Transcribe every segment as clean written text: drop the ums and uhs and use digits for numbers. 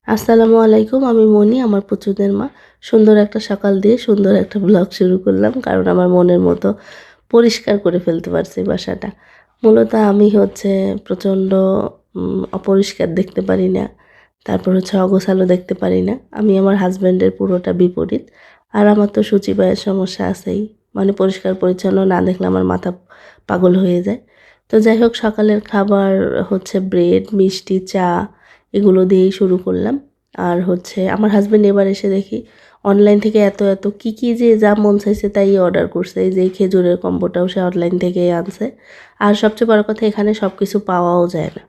আসসালামু আলাইকুম, আমি মনি, আমার পুচুদের মা। সুন্দর একটা সকাল দিয়ে সুন্দর একটা ব্লগ শুরু করলাম, কারণ আমার মনের মতো পরিষ্কার করে ফেলতে পারছি বাসাটা। মূলত আমি প্রচণ্ড অপরিষ্কার দেখতে পারি না, তারপর অগোছালো দেখতে পারি না। আমি আমার হাজব্যান্ডের পুরোটা বিপরীত। আর আমার তো সূচিবায়ের সমস্যা আছেই, মানে পরিষ্কার পরিচ্ছন্ন না দেখলে আমার মাথা পাগল হয়ে যায়। তো যাই হোক, সকালের খাবার ব্রেড, মিষ্টি, চা এগুলো দিয়েই শুরু করলাম। আর আমার হাজব্যান্ড এবার এসে দেখি অনলাইন থেকে এত কী যে যা মন চাইছে তাই অর্ডার করছে। এই যে এই খেজুরের কম্বোটাও সে অনলাইন থেকেই আনছে। আর সবচেয়ে বড় কথা, এখানে সব কিছু পাওয়াও যায় না,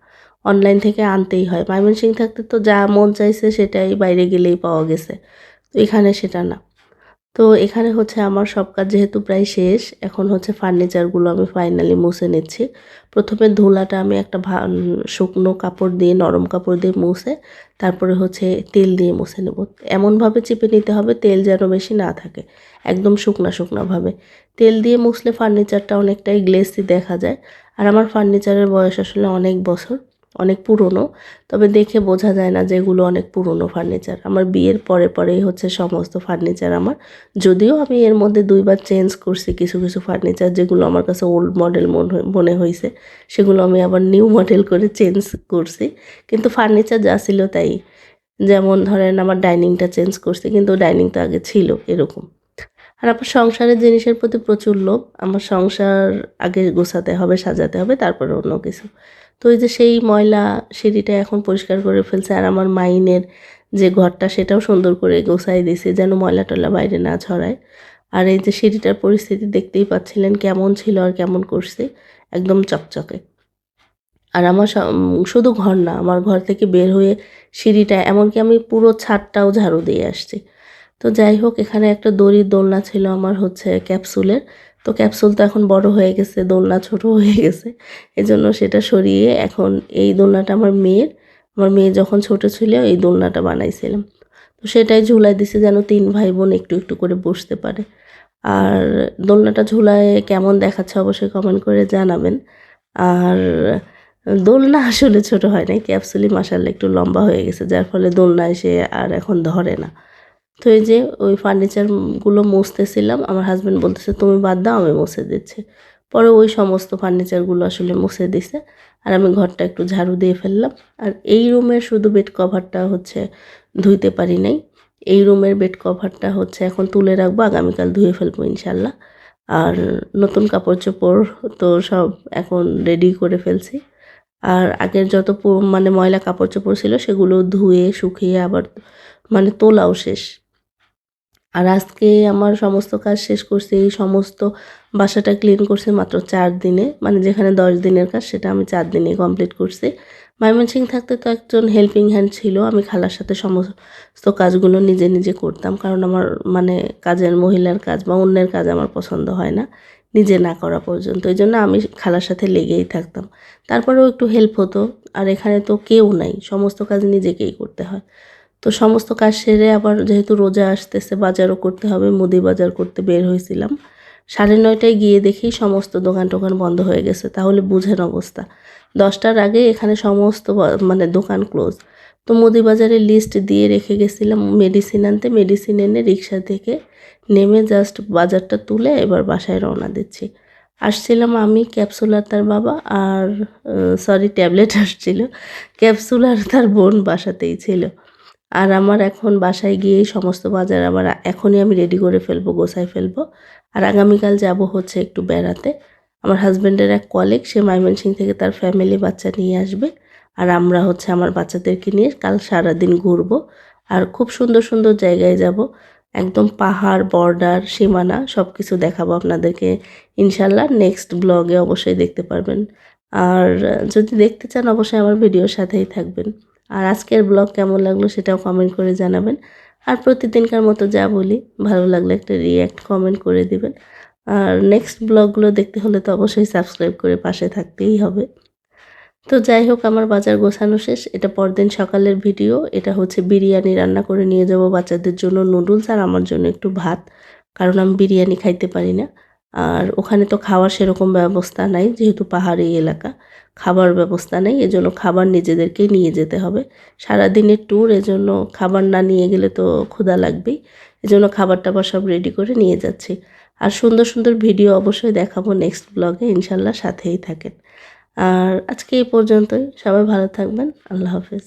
অনলাইন থেকে আনতেই হয়। ময়মনসিংহ থাকতে তো যা মন চাইছে সেটাই বাইরে গেলেই পাওয়া গেছে, তো এখানে সেটা না। তো এখানে আমার সব কাজ যেহেতু প্রায় শেষ, এখন ফার্নিচারগুলো আমি ফাইনালি মুছে নিচ্ছি। প্রথমে ধুলাটা আমি একটা শুকনো কাপড় দিয়ে, নরম কাপড় দিয়ে মুছে তারপরে তেল দিয়ে মুছে নেব। এমনভাবে চিপে নিতে হবে তেল যেন বেশি না থাকে, একদম শুকনাভাবে। তেল দিয়ে মুছলে ফার্নিচারটা অনেকটাই গ্লেসি দেখা যায়। আর আমার ফার্নিচারের বয়স আসলে অনেক বছর, অনেক পুরনো। তবে দেখে বোঝা যায় না যে এগুলো অনেক পুরনো ফার্নিচার। আমার বিয়ের পরেই সমস্ত ফার্নিচার আমার। যদিও আমি এর মধ্যে ২ বার চেঞ্জ করছি কিছু ফার্নিচার, যেগুলো আমার কাছে ওল্ড মডেল মনে হইছে, সেগুলো আমি আবার নিউ মডেল করে চেঞ্জ করছি। কিন্তু ফার্নিচার যা ছিল তাই। যেমন ধরেন আমার ডাইনিংটা চেঞ্জ করছি, কিন্তু ডাইনিং তো আগে ছিল, এরকম। আর আমার সংসারের জিনিসের প্রতি প্রচুর লোভ। আমার সংসার আগে গোছাতে হবে, সাজাতে হবে, তারপরে অন্য কিছু। তো এই যে সেই ময়লা সিঁড়িটা এখন পরিষ্কার করে ফেলছে। আর আমার মাইনের যে ঘরটা সেটাও সুন্দর করে গোছাই দিয়েছে, যেন ময়লা-টয়লা বাইরে না ছড়ায়। আর এই যে সিঁড়িটার পরিস্থিতি দেখতেই পাচ্ছিলেন কেমন ছিল আর কেমন করছি, একদম চকচকে। আর আমার শুধু ঘর না, আমার ঘর থেকে বের হয়ে সিঁড়িটা, এমনকি আমি পুরো ছাদটাও ঝাড়ু দিয়ে আসছি। তো যাই হোক, এখানে একটা দড়ির দোলনা ছিল আমার ক্যাপসুলের। তো ক্যাপসুল তো এখন বড় হয়ে গেছে, দোলনা ছোট হয়ে গেছে। এজন্য সেটা সরিয়ে এখন এই দোলনাটা আমার মেয়ের। আমার মেয়ে যখন ছোট ছিল এই দোলনাটা বানাইছিলাম। তো সেটাই ঝুলাই দিছি যেন ৩ ভাই বোন একটু করে বসতে পারে। আর দোলনাটা ঝুলায়ে কেমন দেখাচ্ছে অবশ্যই কমেন্ট করে জানাবেন। আর দোলনা আসলে ছোট হয় নাই, ক্যাপসুলই মাশাআল্লাহ একটু লম্বা হয়ে গেছে, যার ফলে দোলনায় সে আর এখন ধরে না। তো এই যে ওই ফার্নিচারগুলো মুছতেছিলাম, আমার হাজব্যান্ড বলতেছে তুমি বাদ দাও, আমি মুছে দিচ্ছি। পরে ওই সমস্ত ফার্নিচারগুলো আসলে মুছে দিছে। আর আমি ঘরটা একটু ঝাড়ু দিয়ে ফেললাম। আর এই রুমের শুধু বেড কভারটা ধুইতে পারি নাই। এই রুমের বেড কভারটা এখন তুলে রাখবো, আগামীকাল ধুয়ে ফেলবো ইনশাল্লাহ। আর নতুন কাপড় চোপড় তো সব এখন রেডি করে ফেলছি। আর আগের যত মানে ময়লা কাপড় চোপড় ছিল সেগুলো ধুয়ে শুকিয়ে আবার মানে তোলাও শেষ। আর আজকে আমার সমস্ত কাজ শেষ করছি, এই সমস্ত বাসাটা ক্লিন করছি মাত্র ৪ দিনে। মানে যেখানে ১০ দিনের কাজ সেটা আমি ৪ দিনেই কমপ্লিট করছি। ময়মনসিংহ থাকতে তো একজন হেল্পিং হ্যান্ড ছিল, আমি খালার সাথে সমস্ত কাজগুলো নিজে করতাম। কারণ আমার মানে কাজের মহিলার কাজ বা অন্যের কাজ আমার পছন্দ হয় না, নিজে না করা পর্যন্ত। এই জন্য আমি খালার সাথে লেগেই থাকতাম, তারপরেও একটু হেল্প হতো। আর এখানে তো কেউ নাই, সমস্ত কাজ নিজেকেই করতে হয়। তো সমস্ত কাজ সেরে আবার যেহেতু রোজা আসতেছে, বাজারও করতে হবে, মুদি বাজার করতে বের হয়েছিলাম। ৯:৩০ গিয়ে দেখি সমস্ত দোকান বন্ধ হয়ে গেছে। তাহলে বুঝেন অবস্থা, ১০টার আগে এখানে সমস্ত মানে দোকান ক্লোজ। তো মুদি বাজারের লিস্ট দিয়ে রেখে গেছিলাম মেডিসিন আনতে। মেডিসিন এনে রিক্সা থেকে নেমে জাস্ট বাজারটা তুলে এবার বাসায় রওনা দিচ্ছি। আসছিলাম আমি, ক্যাপসুল আর তার বাবা, আর সরি ট্যাবলেট আসছিল। ক্যাপসুল আর তার বোন বাসাতেই ছিল। আর আমার এখন বাসায় গিয়েই সমস্ত বাজার আবার এখনই আমি রেডি করে ফেলবো, গোছায় ফেলবো। আর আগামীকাল যাব একটু বেড়াতে। আমার হাজব্যান্ডের এক কলিগ, সে ময়মনসিংহ থেকে তার ফ্যামিলি বাচ্চা নিয়ে আসবে। আর আমরা আমার বাচ্চাদেরকে নিয়ে কাল সারাদিন ঘুরবো। আর খুব সুন্দর জায়গায় যাব, একদম পাহাড়, বর্ডার, সীমানা সব কিছু দেখাবো আপনাদেরকে ইনশাল্লাহ। নেক্সট ব্লগে অবশ্যই দেখতে পারবেন। আর যদি দেখতে চান অবশ্যই আমার ভিডিওর সাথেই থাকবেন। আর আজকের ব্লগ কেমন লাগলো সেটাও কমেন্ট করে জানাবেন। আর প্রতিদিনকার মতো যা বলি, ভালো লাগলে একটা রিঅ্যাক্ট কমেন্ট করে দিবেন। আর নেক্সট ব্লগগুলো দেখতে হলে তো অবশ্যই সাবস্ক্রাইব করে পাশে থাকতেই হবে। তো যাই হোক, আমার বাজার গোছানো শেষ। এটা পরদিন সকালের ভিডিও। এটা বিরিয়ানি রান্না করে নিয়ে যাব বাচ্চাদের জন্য, নুডলস, আর আমার জন্য একটু ভাত, কারণ আমি বিরিয়ানি খাইতে পারি না। আর ওখানে তো খাওয়ার সেরকম ব্যবস্থা নাই, যেহেতু পাহাড়ি এলাকা। খাবার ব্যবস্থা নেই, এজন্য খাবার নিজেদেরকেই নিয়ে যেতে হবে। সারাদিনের ট্যুর, এজন্য খাবার না নিয়ে গেলে তো ক্ষুধা লাগবেই। এজন্য খাবার টাবার সব রেডি করে নিয়ে যাচ্ছি। আর সুন্দর সুন্দর ভিডিও অবশ্যই দেখাবো নেক্সট ব্লগে, ইনশাল্লাহ সাথেই থাকেন। আর আজকে এই পর্যন্তই, সবাই ভালো থাকবেন। আল্লাহ হাফেজ।